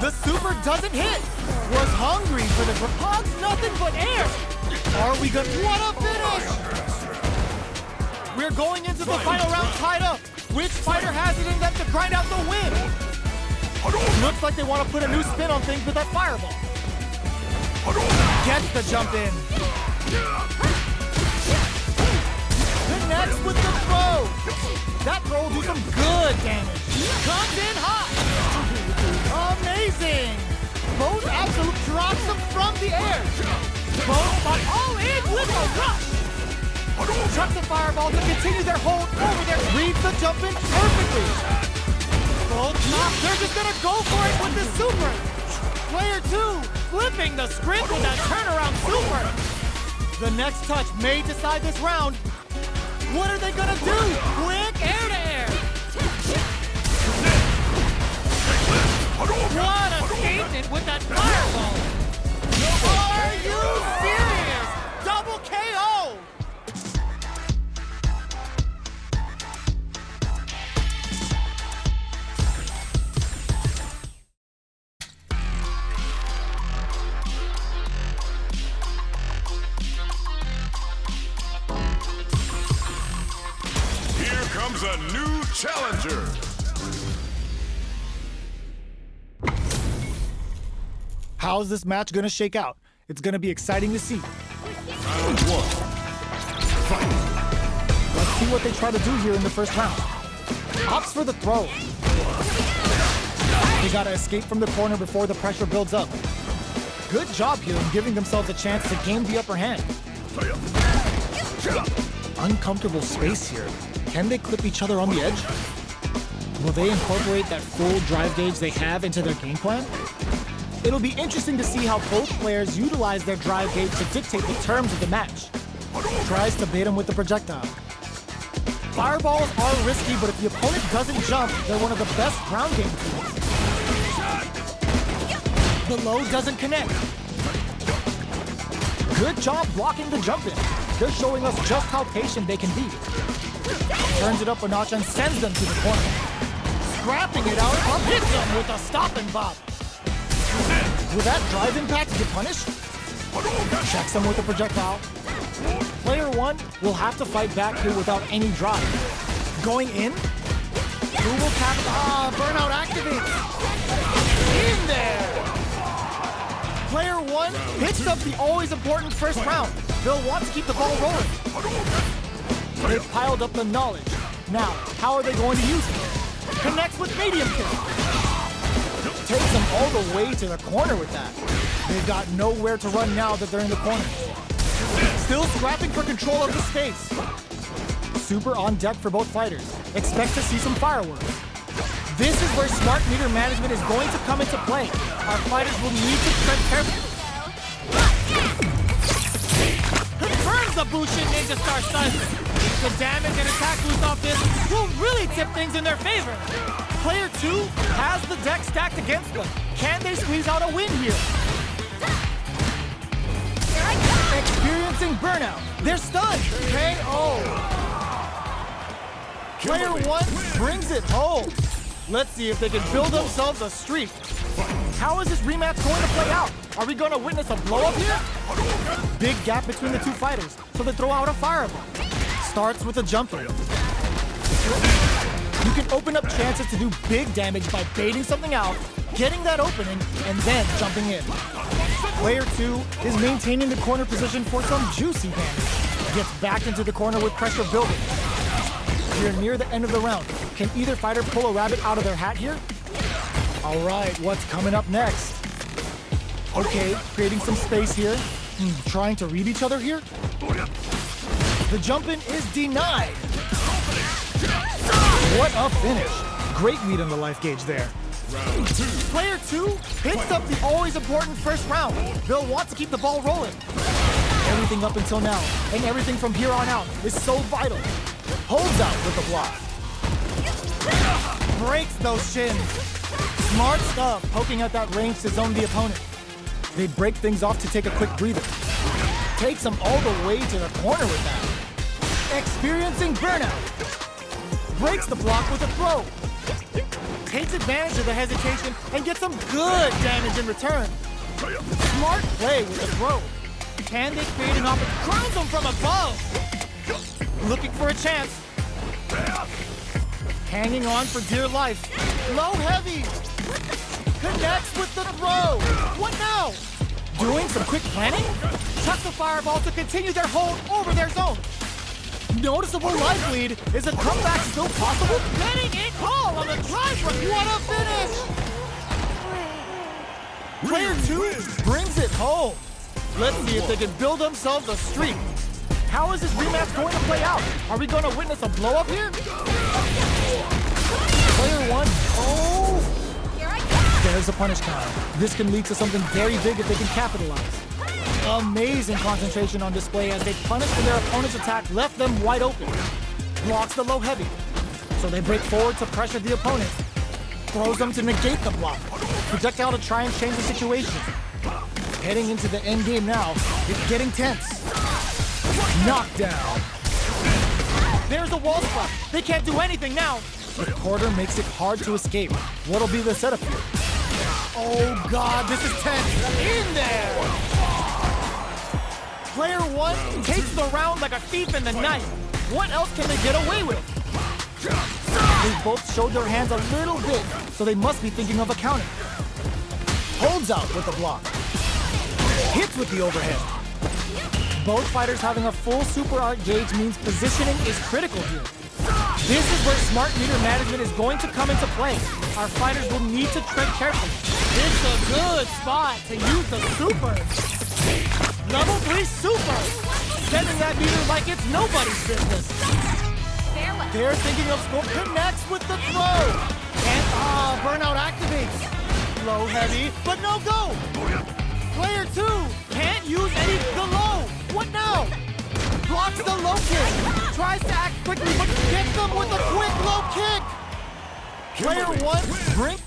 The super doesn't hit. Was hungry for the Hogs nothing but air. Are we good? What a finish! We're going into the final round tied up. Which fighter has it in them to grind out the win? Looks like they want to put a new spin on things with that fireball. Gets the jump in. Connects with the throw. That throw will do some good damage. Comes in hot. Amazing. Both absolute drops them from the air. Both are all in with a rush. Chucks the fireball to continue their hold over there. Reads the jump in perfectly. Both top. They're just gonna go for it with the super. Player 2 flipping the script with that turnaround super. The next touch may decide this round. What are they gonna do? Quick air to air. What a statement with that fireball. Are you serious? Double KO. Here comes a new challenger. How's this match gonna shake out? It's gonna be exciting to see. Round 1. Fight. Let's see what they try to do here in the first round. Opts for the throw. They gotta escape from the corner before the pressure builds up. Good job here in giving themselves a chance to gain the upper hand. Uncomfortable space here. Can they clip each other on the edge? Will they incorporate that full drive gauge they have into their game plan? It'll be interesting to see how both players utilize their drive gauge to dictate the terms of the match. Tries to bait him with the projectile. Fireballs are risky, but if the opponent doesn't jump, they're one of the best ground game tools. The low doesn't connect. Good job blocking the jump in. They're showing us just how patient they can be. Turns it up a notch and sends them to the corner. Scrapping it out, hits them with a stop and bop. Will that drive impact get punished? Checks him with a projectile. Player 1 will have to fight back here without any drive. Going in? Who will cap? Burnout activates. In there! Player 1 picks up the always important first round. They'll want to keep the ball rolling. They've piled up the knowledge. Now, how are they going to use it? Connects with medium kick. Takes them all the way to the corner with that. They've got nowhere to run now that they're in the corner. Still scrapping for control of the space. Super on deck for both fighters. Expect to see some fireworks. This is where smart meter management is going to come into play. Our fighters will need to tread carefully. Confirms the Bushin Ninja Star Stun. The damage and attack boost off this will really tip things in their favor. Player 2 has the deck stacked against them. Can they squeeze out a win here? Experiencing burnout. They're stunned. KO. Player 1 brings it home. Let's see if they can build themselves a streak. How is this rematch going to play out? Are we going to witness a blow-up here? Big gap between the two fighters, so they throw out a fireball. Starts with a jump in. You can open up chances to do big damage by baiting something out, getting that opening, and then jumping in. Player 2 is maintaining the corner position for some juicy damage. Gets back into the corner with pressure building. We're near the end of the round. Can either fighter pull a rabbit out of their hat here? All right, what's coming up next? Okay, creating some space here. Trying to read each other here? The jump-in is denied. What a finish. Great read on the life gauge there. Round 2. Player 2 picks up the always important first round. They'll want to keep the ball rolling. Everything up until now, and everything from here on out, is so vital. Holds out with the block. Breaks those shins. Smart stuff, poking at that range to zone the opponent. They break things off to take a quick breather. Takes them all the way to the corner with that. Experiencing burnout. Breaks the block with a throw. takes advantage of the hesitation and gets some good damage in return. Smart play with the throw. Can they create an opportunity? Crowns them from above. Looking for a chance. Hanging on for dear life. Low heavy. Connects with the throw. What now? Doing some quick planning? Chucks the fireball to continue their hold over their zone. Noticeable life lead. Is a comeback still possible? Getting it all on the drive run. What a finish! Player 2 brings it home. Let's see if they can build themselves a streak. How is this rematch going to play out? Are we going to witness a blow up here? Player 1, oh! There's a punish counter. This can lead to something very big if they can capitalize. Amazing concentration on display as they punish when their opponent's attack left them wide open. Blocks the low heavy. So they break forward to pressure the opponent. Throws them to negate the block. Projectile to try and change the situation. Heading into the end game now, it's getting tense. Knockdown. There's a wall spot. They can't do anything now. The quarter makes it hard to escape. What'll be the setup here? Oh God, this is tense. In there! Player 1 takes the round like a thief in the night. What else can they get away with? They both showed their hands a little bit, so they must be thinking of a counter. Holds out with the block. Hits with the overhead. Both fighters having a full super art gauge means positioning is critical here. This is where smart meter management is going to come into play. Our fighters will need to tread carefully. It's a good spot to use the super. Level 3 super. Sending that meter like it's nobody's business. They're thinking of scope. Connects with the throw. And burnout activates. Low heavy, but no go. Player 2 can't use any the low. What now? Blocks the low kick. Tries to act quickly, but gets them with a quick low kick. Player 1 brings.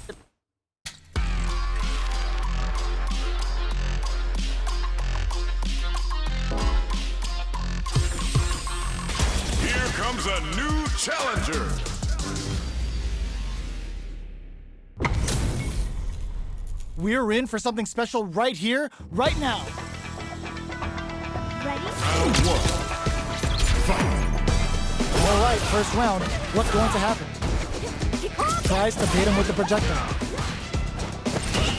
Here comes a new challenger. We're in for something special right here, right now. Ready? Round 1. Fight. All right, first round. What's going to happen? Tries to bait him with the projectile.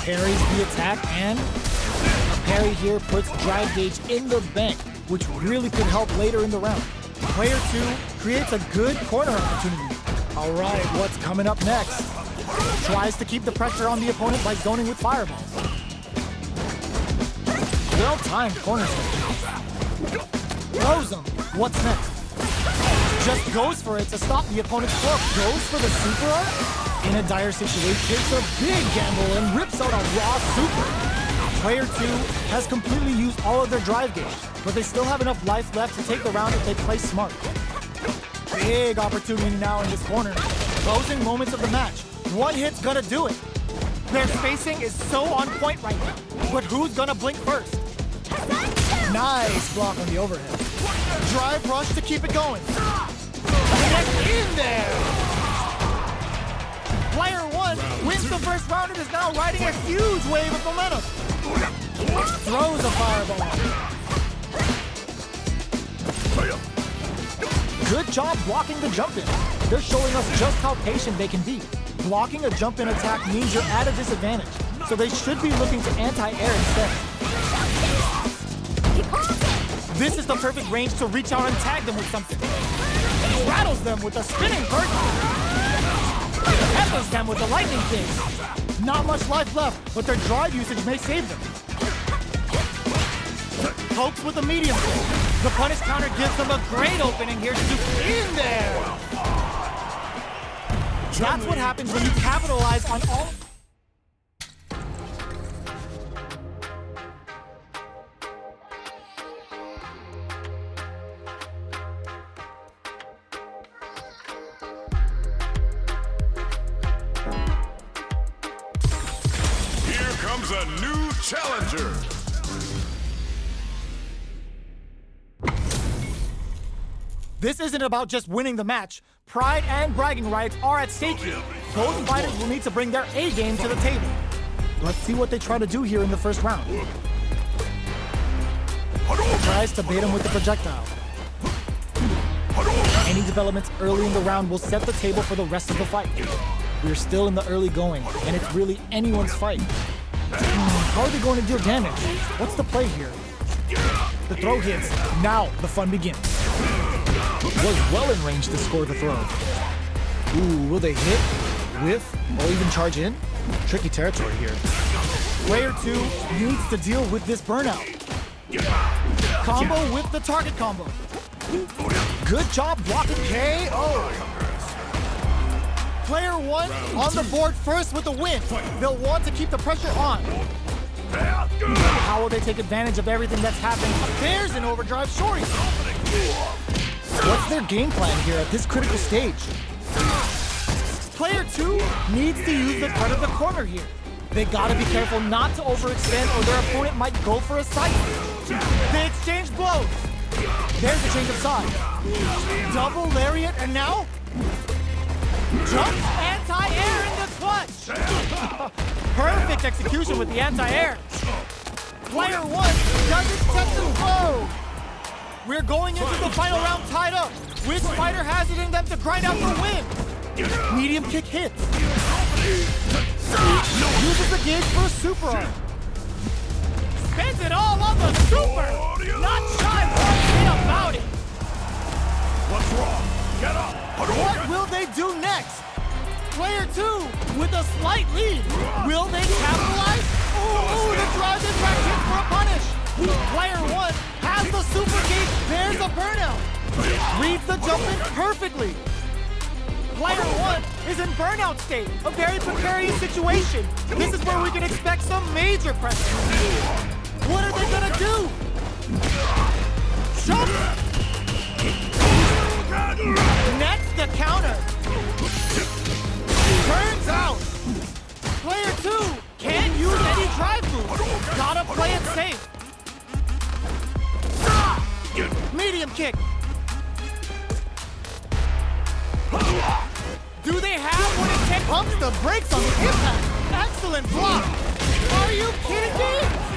Parries the attack, and a parry here puts drive gauge in the bank, which really could help later in the round. Player 2 creates a good corner opportunity. All right, what's coming up next? Tries to keep the pressure on the opponent by zoning with fireballs. Well-timed corner switch. Throws him. What's next? Just goes for it to stop the opponent's throw. Goes for the super art? In a dire situation, takes a big gamble and rips out a raw super. Player 2 has completely used all of their drive gauge, but they still have enough life left to take the round if they play smart. Big opportunity now in this corner. Closing moments of the match. One hit's gonna do it. Their spacing is so on point right now. But who's gonna blink first? Nice block on the overhead. Drive rush to keep it going. Connect in there! Player 1 wins the first round and is now riding a huge wave of momentum. Throws a fireball. Good job blocking the jump in. They're showing us just how patient they can be. Blocking a jump in attack means you're at a disadvantage, so they should be looking to anti-air instead. This is the perfect range to reach out and tag them with something. Rattles them with a spinning bird. Peppers them with a lightning kick. Not much life left, but their drive usage may save them. Pokes with a medium kick. The punish counter gives them a great opening here to do in there. That's what happens when you capitalize on all... Here comes a new challenger. This isn't about just winning the match. Pride and bragging rights are at stake here. Both fighters will need to bring their A game to the table. Let's see what they try to do here in the first round. Tries to bait him with the projectile. Any developments early in the round will set the table for the rest of the fight. We're still in the early going, and it's really anyone's fight. How are they going to deal damage? What's the play here? The throw hits. Now the fun begins. Was well in range to score the throw. Ooh, will they hit, whiff, or even charge in? Tricky territory here. Player 2 needs to deal with this burnout. Combo with the target combo. Good job blocking KO. Player 1 on the board first with the win. They'll want to keep the pressure on. How will they take advantage of everything that's happening? There's an overdrive shorty. What's their game plan here at this critical stage? Player 2 needs to use the cut of the corner here. They gotta be careful not to overextend or their opponent might go for a side. They exchange blows. There's the change of side. Double lariat and now? Jump anti-air in the clutch. Perfect execution with the anti-air. Player 1 doesn't set the flow. We're going into the final round tied up. Which fighter has it in them to grind out the win? Medium kick hits. Uses the gauge for a super arm. Spends it all on the super. Not shy one bit about it. What's wrong? Get up! What will they do next? Player 2 with a slight lead. Will they capitalize? Ooh, the drive impact hit for a punish. Player 1 has the super gauge. There's a burnout. Reads the jump in perfectly. Player 1 is in burnout state, a very precarious situation. This is where we can expect some major pressure. What are they gonna do? Jump! Nets the counter. Turns out. Player 2 can't use any drive move. Gotta play it safe. Medium kick. Do they have what it takes? Pumps the brakes on the impact. Excellent block. Are you kidding me?